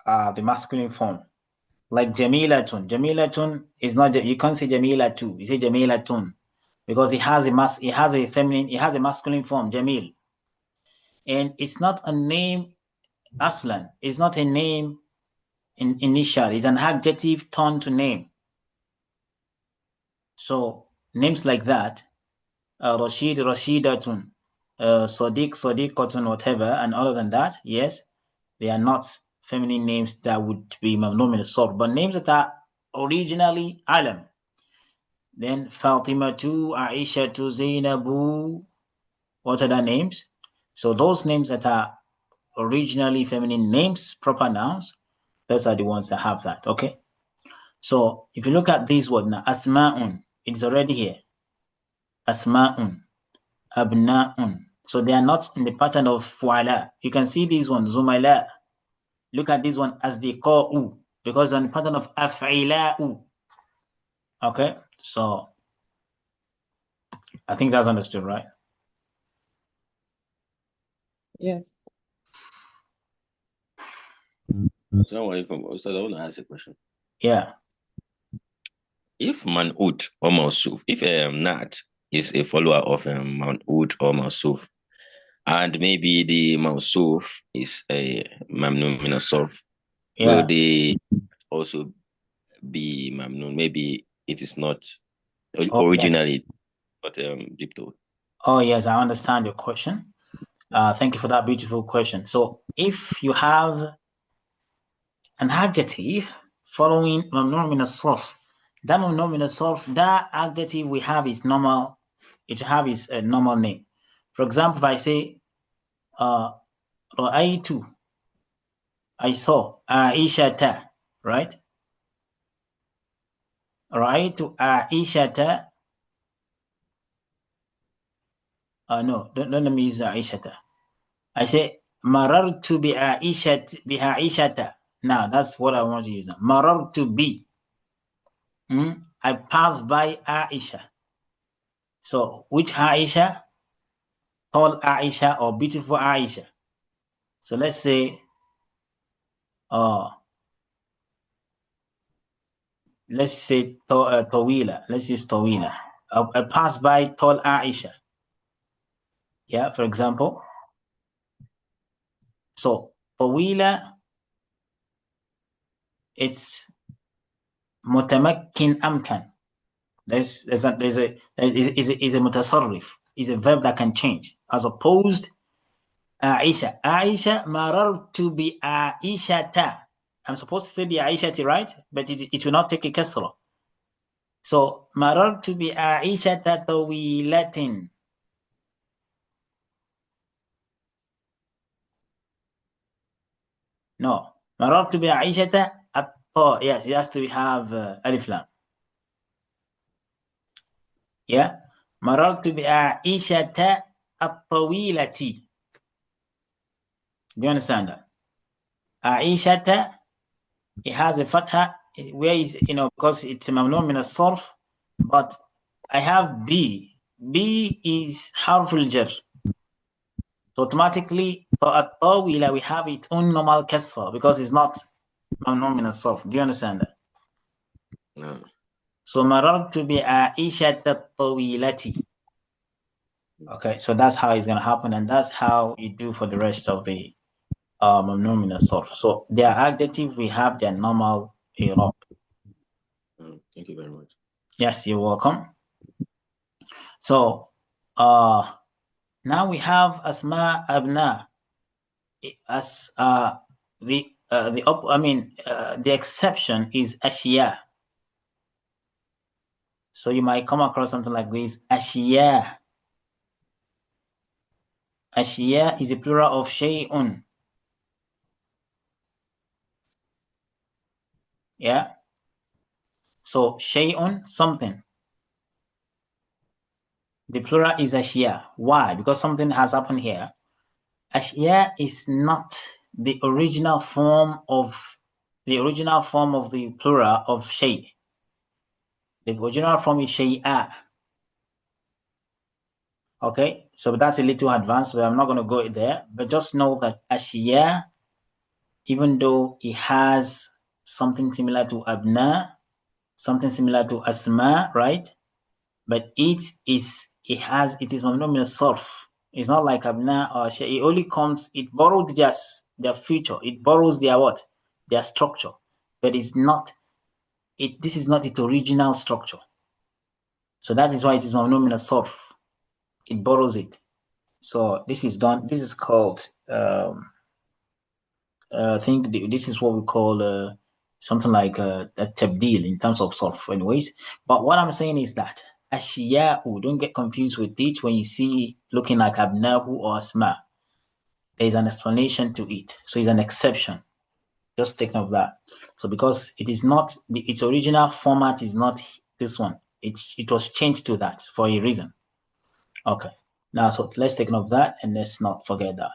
the masculine form. Like Jamilatun. Jamilatun is not, you can't say Jamilatu, you say Jamilatun. Because it has a masculine form, Jamil. And it's not a name, Aslan. It's not a name initial. It's an adjective turned to name. So names like that, Rashid, Rashidatun, Sadiq, Sadiqatun, whatever, and other than that, yes, they are not feminine names that would be mamnun min as-sarf, but names that are originally alam. Then Fatima to Aisha to Zainabu, what are the names? So those names that are originally feminine names, proper nouns, those are the ones that have that. Okay. So if you look at this word now, Asma'un, it's already here. Asma'un, Abna'un. So they are not in the pattern of Fuala. You can see this one, Zumaila. Look at this one as the Qa'u, because on the pattern of Af'ila'u. Okay. So I think that's understood, right? Yes. So I want to ask a question. Yeah. If man'ut or mausuf, if Nat is a follower of man'ut or mausuf, and maybe the mausuf is a mamnun min as-sarf, will Yeah. they also be mamnun? Maybe it is not Oh, yes. originally, but Jipto. Oh, yes, I understand your question. Thank you for that beautiful question. So if you have an adjective following mamnun min as-sarf, that mamnun min as-sarf, that adjective we have is normal. It have is a normal name. For example, if I say رأيت, I saw Aishata, right? رأيت Aishata. No, don't let me use Aishata. I say marartu bi Aishata. Now that's what I want to use now. Marartu bi. I passed by Aisha. So which Aisha? Tall Aisha or beautiful Aisha? So let's say Tawila. Let's use Tawila. I passed by tall Aisha. Yeah, for example. So Tawila, it's mutamakkin amkan. There's a mutasarrif, is a verb that can change, as opposed Aisha. Aisha marartu bi Aishata. I'm supposed to say the Aishati, right? But it will not take a kasra. So marartu bi Aishata tawilatin. No. Marartu bi Aishata at-ta. Yes, it has to have alif lam. Yeah. Marartu bi Aishata at-tawilati. Do you understand that? Aishata, it has a fatha, where is, because it's a mamnun min as-sarf, but I have B. B is harful jar. So automatically, for at-tawila, we have its own normal kasra, because it's not mamnun min as-sarf. Do you understand that? No. So marartu bi Aishata at-tawilati. Okay, so that's how it's going to happen, and that's how you do for the rest of the mamnun min as-sarf. So their adjective, we have their normal i'rab. Thank you very much. Yes, you're welcome. So now we have asma abna as the exception is ashiya. So you might come across something like this: ashiya. Ashiya is a plural of shay'un. Yeah. So shay'un, something. The plural is ashiya. Why? Because something has happened here. Ashiya is not the original form of the plural of shay. The original form is shay'a. Okay, so that's a little advanced, but I'm not going to go there. But just know that ashiya even though it has something similar to abna, something similar to asma, right? But it is monominal sarf. It's not like abna or shay. It only comes, it borrows their feature, it borrows their what? Their structure. But it's not this is not its original structure. So that is why it is monominal sarf. It borrows it. So this is called I think this is what we call something like a tabdil in terms of surf anyways. But what I'm saying is that ashiya'u, don't get confused with it when you see looking like abnahu or asma. There's an explanation to it. So it's an exception. Just take note of that. So because it is not, its original format is not this one. It was changed to that for a reason. Okay. Now, so let's take note of that and let's not forget that.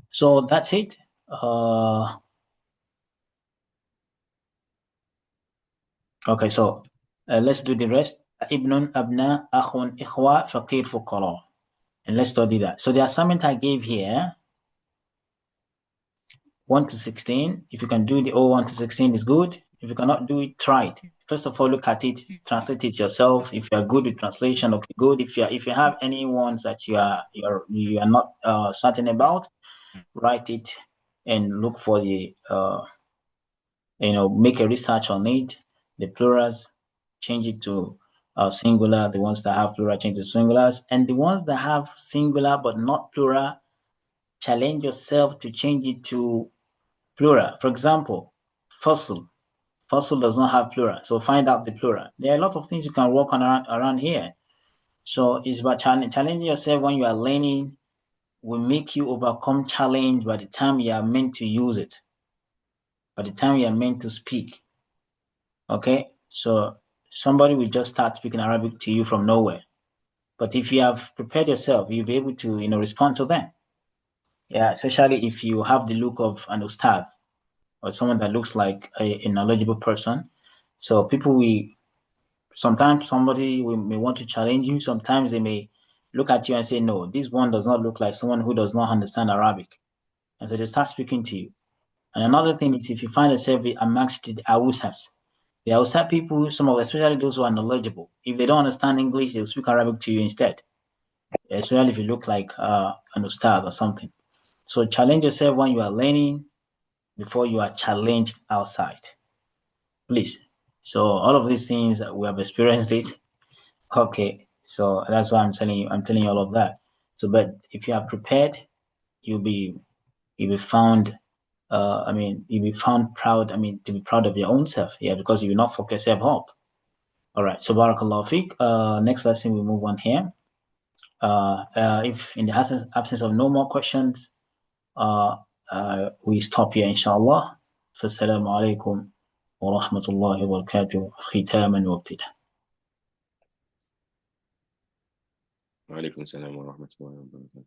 So that's it. Okay, so let's do the rest. Ibnun, abna, akhun, ikhwa, faqir, fuqara. And let's study that. So the assignment I gave here, 1 to 16. If you can do the 1 to 16 is good. If you cannot do it, try it. First of all, look at it, translate it yourself. If you are good with translation, okay, good. If you have any ones that you are not certain about, write it and look for the make a research on it. The plurals, change it to singular. The ones that have plural, change to singulars, and the ones that have singular but not plural, challenge yourself to change it to plural. For example, fossil. Fossil does not have plural, so find out the plural. There are a lot of things you can work on around here. So it's about challenging yourself when you are learning will make you overcome challenge by the time you are meant to use it, by the time you are meant to speak. Okay, so somebody will just start speaking Arabic to you from nowhere. But if you have prepared yourself, you'll be able to, respond to them. Yeah, especially if you have the look of an ustad or someone that looks like a knowledgeable person. So sometimes somebody may want to challenge you. Sometimes they may look at you and say, no, this one does not look like someone who does not understand Arabic. And so they start speaking to you. And another thing is if you find yourself amongst the Awusas, the Hausa people, especially those who are knowledgeable, if they don't understand English, they'll speak Arabic to you instead, especially if you look like an ustad or something. So challenge yourself when you are learning before you are challenged outside, please. So all of these things, we have experienced it. Okay, so that's why I'm telling you all of that. So, but if you are prepared, you'll be found. You'll be found proud. To be proud of your own self. Yeah, because you will not fuck yourself up. All right. So barakallahu fiqh. Next lesson we move on here. If in the absence of no more questions, we stop here inshallah. فالسلام عليكم ورحمة الله وبركاته ختاما وابتداء. وعليكم السلام ورحمة الله وبركاته.